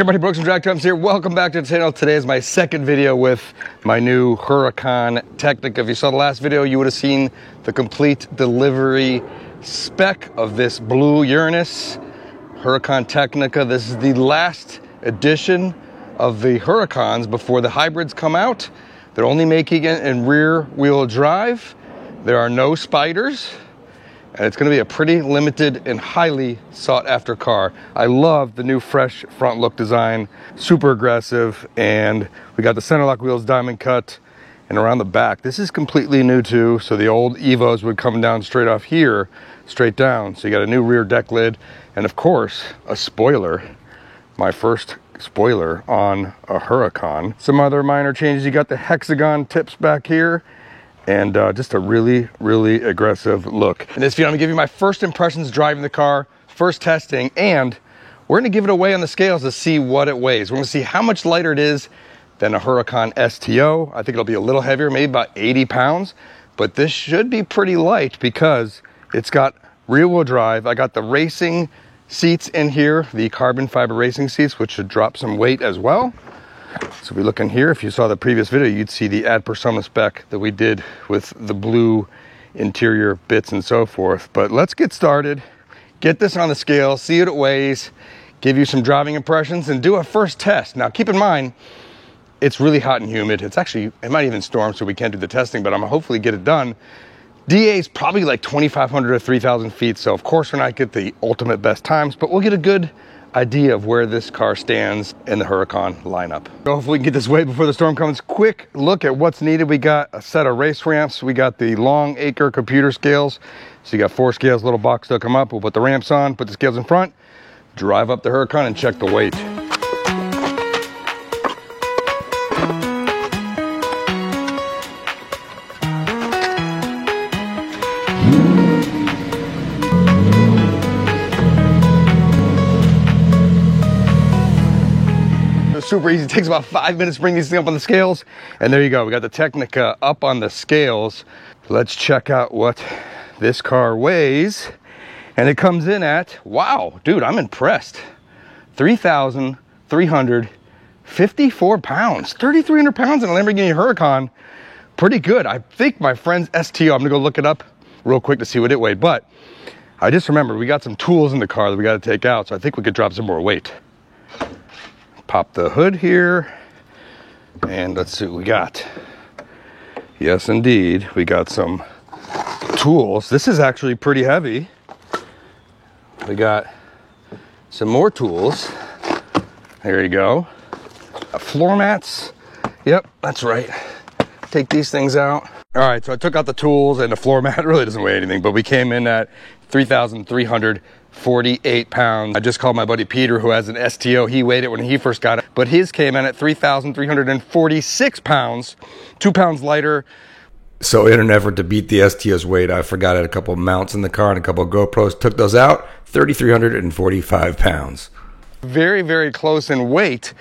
Hey everybody, Brooks from Drag Times here. Welcome back to the channel. Today is my second video with my new Huracan Tecnica. If you saw the last video, you would have seen the complete delivery spec of this blue Uranus Huracan Tecnica. This is the last edition of the Huracans before the hybrids come out. They're only making it in rear wheel drive. There are no spiders. And it's going to be a pretty limited and highly sought after car. I love the new fresh front look design, super aggressive, and we got the center lock wheels diamond cut, and around the back this is completely new too. So the old Evos would come down straight off here, straight down. So you got a new rear deck lid, and of course a spoiler, my first spoiler on a Huracan. Some other minor changes. You got the hexagon tips back here, and just a really, really aggressive look. In this video, I'm gonna give you my first impressions driving the car, first testing, and we're gonna give it away on the scales to see what it weighs. We're gonna see how much lighter it is than a Huracan STO. I think it'll be a little heavier, maybe about 80 pounds, but this should be pretty light because it's got rear wheel drive. I got the racing seats in here, the carbon fiber racing seats, which should drop some weight as well. So we look in here, if you saw the previous video, you'd see the Ad Persona spec that we did with the blue interior bits and so forth. But let's get started, get this on the scale, see what it weighs, give you some driving impressions, and do a first test. Now keep in mind, it's really hot and humid. It's actually, it might even storm, so we can't do the testing, but I'm gonna hopefully get it done. DA is probably like 2,500 to 3,000 feet, so of course we're not get the ultimate best times, but we'll get a good idea of where this car stands in the Huracan lineup. So hopefully we can get this way before the storm comes. Quick look at what's needed. We got a set of race ramps. We got the long acre computer scales. So you got 4 scales, little box to come up. We'll put the ramps on, put the scales in front, drive up the Huracan and check the weight. Super easy. It takes about 5 minutes to bring these things up on the scales, and there you go. We got the Tecnica up on the scales. Let's check out what this car weighs, and it comes in at, wow, dude, I'm impressed, 3,354 pounds. 3,300 pounds in a Lamborghini Huracan. Pretty good. I think my friend's STO, I'm gonna go look it up real quick to see what it weighed, but I just remembered we got some tools in the car that we got to take out, so I think we could drop some more weight. Pop the hood here, and let's see what we got. Yes, indeed, we got some tools. This is actually pretty heavy. We got some more tools. There you go. Floor mats. Yep, that's right. Take these things out. All right, so I took out the tools and the floor mat. It really doesn't weigh anything, but we came in at 3,348 pounds. I just called my buddy Peter, who has an STO. He weighed it when he first got it, but his came in at 3,346 pounds, 2 pounds lighter. So in an effort to beat the STO's weight, I forgot I had a couple of mounts in the car and a couple of GoPros, took those out, 3,345 pounds. Very, very close in weight.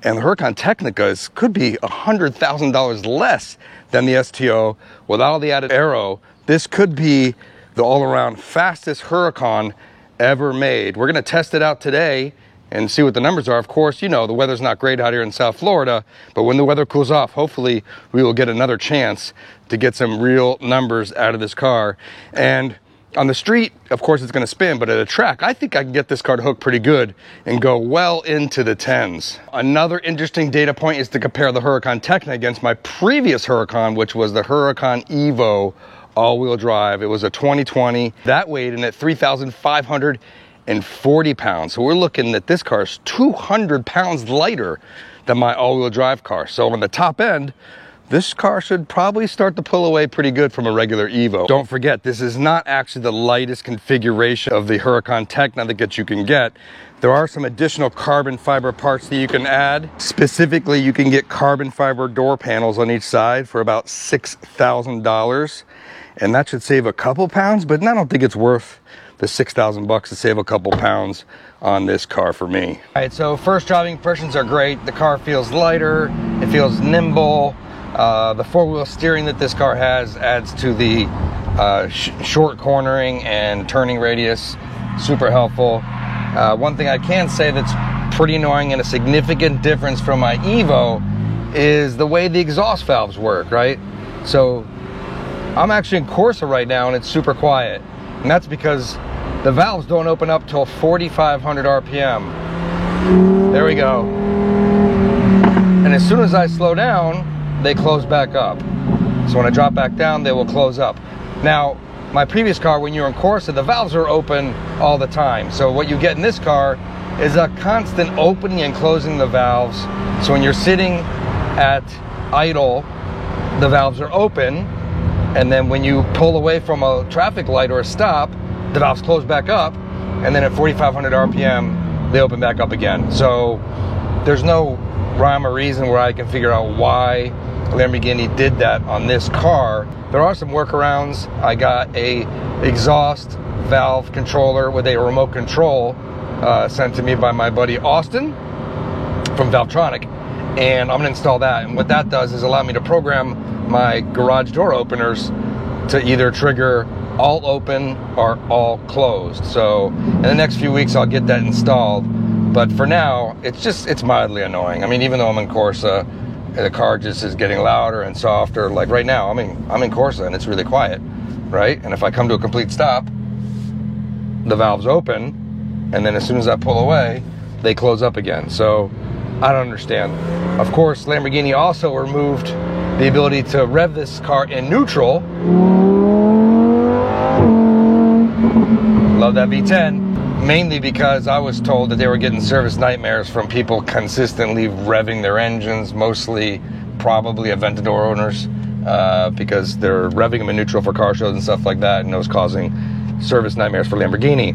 And the Huracan Tecnica could be $100,000 less than the STO without all the added aero. This could be the all-around fastest Huracan ever made. We're gonna test it out today and see what the numbers are. Of course, you know, the weather's not great out here in South Florida, but when the weather cools off, hopefully we will get another chance to get some real numbers out of this car. And on the street, of course, it's gonna spin, but at a track, I think I can get this car to hook pretty good and go well into the 10s. Another interesting data point is to compare the Huracan Tecnica against my previous Huracan, which was the Huracan Evo all-wheel drive. It was a 2020. That weighed in at 3,540 pounds. So we're looking at this car is 200 pounds lighter than my all-wheel drive car. So on the top end, this car should probably start to pull away pretty good from a regular Evo. Don't forget, this is not actually the lightest configuration of the Huracan Tecnica that you can get. There are some additional carbon fiber parts that you can add. Specifically, you can get carbon fiber door panels on each side for about $6,000. And that should save a couple pounds, but I don't think it's worth the 6,000 bucks to save a couple pounds on this car for me. All right, so first driving impressions are great. The car feels lighter, it feels nimble. The four-wheel steering that this car has adds to the short cornering and turning radius. Super helpful. One thing I can say that's pretty annoying, and a significant difference from my Evo is the way the exhaust valves work, right? So I'm actually in Corsa right now and it's super quiet. And that's because the valves don't open up till 4,500 RPM. There we go. And as soon as I slow down, they close back up. So when I drop back down, they will close up. Now, my previous car, when you're in Corsa, the valves are open all the time. So what you get in this car is a constant opening and closing the valves. So when you're sitting at idle, the valves are open, and then when you pull away from a traffic light or a stop, the valves close back up, and then at 4,500 RPM, they open back up again. So there's no rhyme or reason where I can figure out why Lamborghini did that on this car. There are some workarounds. I got a exhaust valve controller with a remote control sent to me by my buddy Austin from Valvetronic, and I'm gonna install that. And what that does is allow me to program my garage door openers to either trigger all open or all closed. So in the next few weeks I'll get that installed, but for now it's mildly annoying. I mean, even though I'm in Corsa, the car just is getting louder and softer. Like right now, I'm in Corsa and it's really quiet, right? And if I come to a complete stop, the valves open, and then as soon as I pull away, they close up again. So I don't understand. Of course, Lamborghini also removed the ability to rev this car in neutral. Love that V10. Mainly because I was told that they were getting service nightmares from people consistently revving their engines, mostly probably Aventador owners, because they're revving them in neutral for car shows and stuff like that, and it was causing service nightmares for Lamborghini.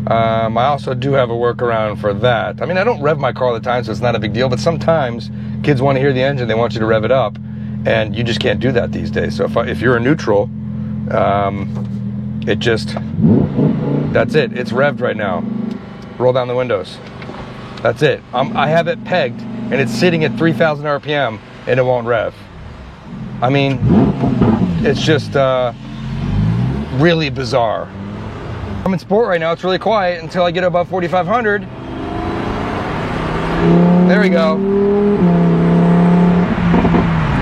I also do have a workaround for that. I mean, I don't rev my car all the time, so it's not a big deal, but sometimes kids want to hear the engine, they want you to rev it up, and you just can't do that these days. So if you're in neutral, it just, that's it. It's revved right now. Roll down the windows. That's it. I have it pegged, and it's sitting at 3,000 RPM, and it won't rev. I mean, it's just really bizarre. I'm in sport right now. It's really quiet until I get above 4,500. There we go.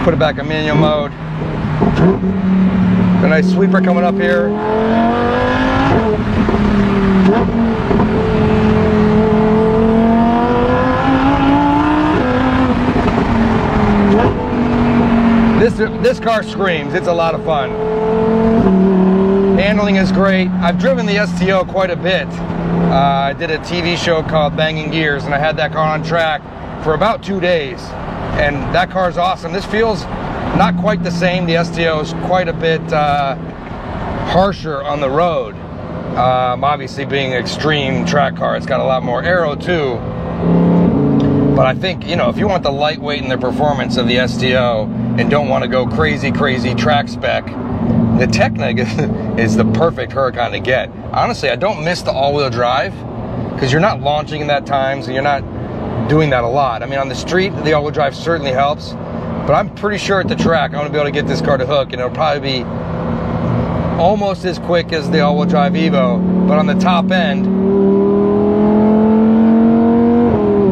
Put it back in manual mode. A nice sweeper coming up here. This car screams. It's a lot of fun. Handling is great. I've driven the STO quite a bit. I did a TV show called Banging Gears, and I had that car on track for about 2 days. And that car is awesome. This feels not quite the same. The STO is quite a bit harsher on the road. Obviously being an extreme track car, it's got a lot more aero too. But I think, you know, if you want the lightweight and the performance of the STO and don't want to go crazy track spec, the Tekna is the perfect Huracan to get. Honestly, I don't miss the all-wheel drive because you're not launching in that time, so you're not doing that a lot. I mean, on the street, the all-wheel drive certainly helps, but I'm pretty sure at the track I'm going to be able to get this car to hook, and it'll probably be almost as quick as the all-wheel drive Evo, but on the top end,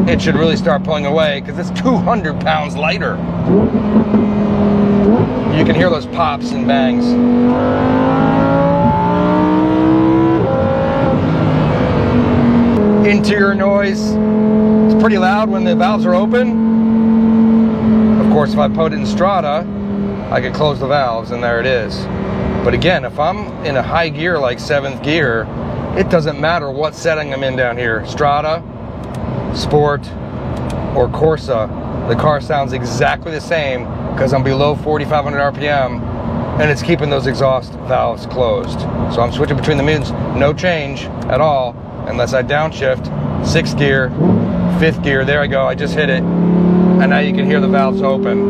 it should really start pulling away because it's 200 pounds lighter. You can hear those pops and bangs. Interior noise. It's pretty loud when the valves are open. Of course, if I put it in Strada, I could close the valves and there it is. But again, if I'm in a high gear like 7th gear, it doesn't matter what setting I'm in down here. Strada, Sport, or Corsa, the car sounds exactly the same because I'm below 4,500 RPM and it's keeping those exhaust valves closed. So I'm switching between the modes, no change at all, unless I downshift, 6th gear, 5th gear, there I go, I just hit it, and now you can hear the valves open.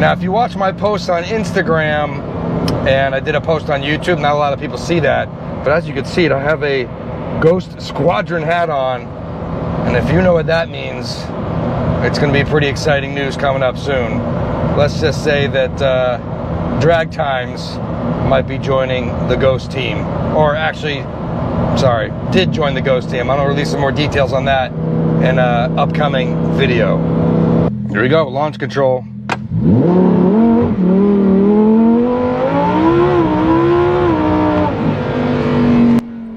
Now, if you watch my posts on Instagram, and I did a post on YouTube, not a lot of people see that, but as you can see, I have a Ghost Squadron hat on, and if you know what that means, it's going to be pretty exciting news coming up soon. Let's just say that Drag Times might be joining the Ghost team, or actually sorry, did join the Ghost team. I'm gonna release some more details on that in an upcoming video. Here we go, launch control.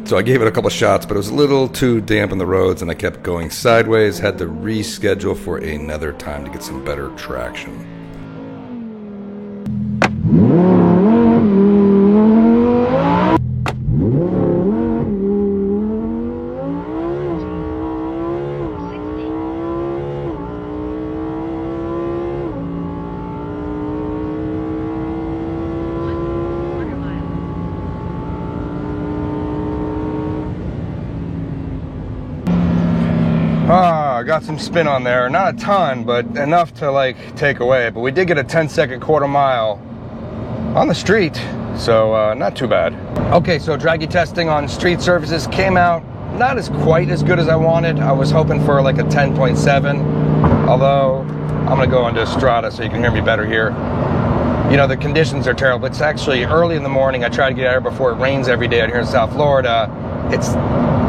So I gave it a couple shots, but it was a little too damp on the roads and I kept going sideways. Had to reschedule for another time to get some better traction. I got some spin on there, not a ton, but enough to like take away. But we did get a 10-second quarter mile on the street, so not too bad. Okay, so draggy testing on street surfaces came out not as quite as good as I wanted. I was hoping for like a 10.7, although I'm gonna go into Strata so you can hear me better here. You know, the conditions are terrible. It's actually early in the morning. I try to get out here before it rains every day out here in South Florida.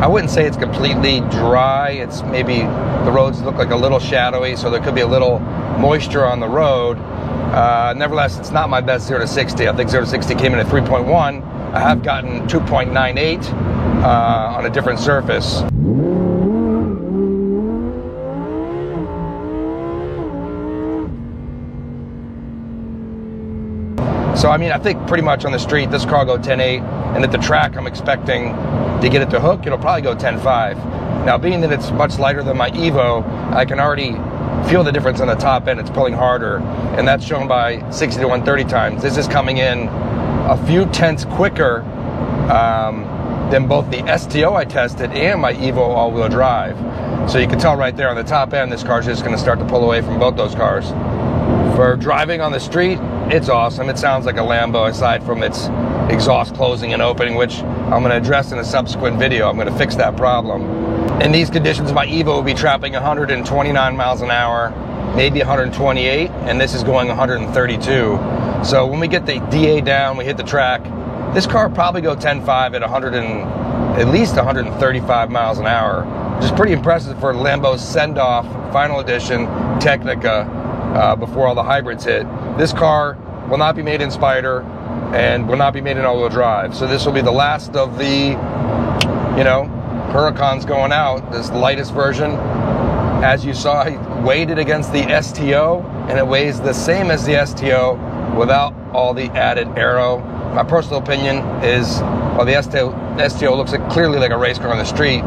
I wouldn't say it's completely dry. It's maybe the roads look like a little shadowy, so there could be a little moisture on the road. Nevertheless, it's not my best 0 to 60. I think 0 to 60 came in at 3.1. I have gotten 2.98 on a different surface. So, I mean, I think pretty much on the street, this car will go 10.8, and at the track, I'm expecting to get it to hook, it'll probably go 10.5. Now, being that it's much lighter than my Evo, I can already feel the difference on the top end. It's pulling harder, and that's shown by 60 to 130 times. This is coming in a few tenths quicker than both the STO I tested and my Evo all-wheel drive. So you can tell right there on the top end, this car's just gonna start to pull away from both those cars. For driving on the street, it's awesome. It sounds like a Lambo aside from its exhaust closing and opening, which I'm going to address in a subsequent video. I'm going to fix that problem. In these conditions, my Evo will be trapping 129 miles an hour, maybe 128, and this is going 132. So when we get the DA down, we hit the track, this car will probably go 10.5 at at least 135 miles an hour, which is pretty impressive for Lambo's send-off Final Edition Technica before all the hybrids hit. This car will not be made in Spider and will not be made in all-wheel drive. So this will be the last of the, you know, Huracans going out, this lightest version. As you saw, I weighed it against the STO, and it weighs the same as the STO without all the added aero. My personal opinion is, while the STO looks clearly like a race car on the street,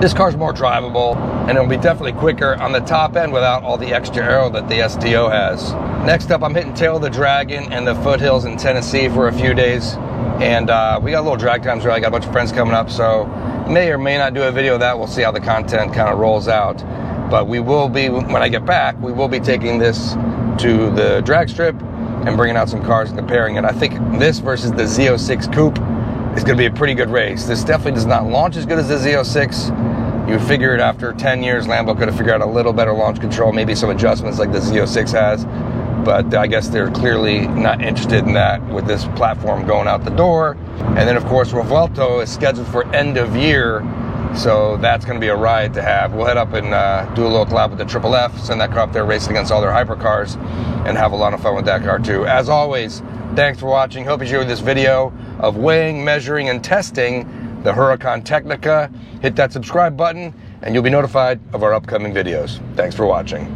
this car's more drivable, and it'll be definitely quicker on the top end without all the extra aero that the STO has. Next up, I'm hitting Tail of the Dragon and the foothills in Tennessee for a few days. And we got a little drag times where I got a bunch of friends coming up, so may or may not do a video of that. We'll see how the content kind of rolls out. But we will be, when I get back, we will be taking this to the drag strip and bringing out some cars and comparing it. I think this versus the Z06 Coupe is going to be a pretty good race. This definitely does not launch as good as the Z06. You figured after 10 years, Lambo could have figured out a little better launch control, maybe some adjustments like the Z06 has. But I guess they're clearly not interested in that with this platform going out the door. And then, of course, Revuelto is scheduled for end of year, so that's going to be a ride to have. We'll head up and do a little collab with the Triple F, send that car up there racing against all their hypercars, and have a lot of fun with that car too. As always, thanks for watching. Hope you enjoyed this video of weighing, measuring, and testing the Huracan Technica. Hit that subscribe button, and you'll be notified of our upcoming videos. Thanks for watching.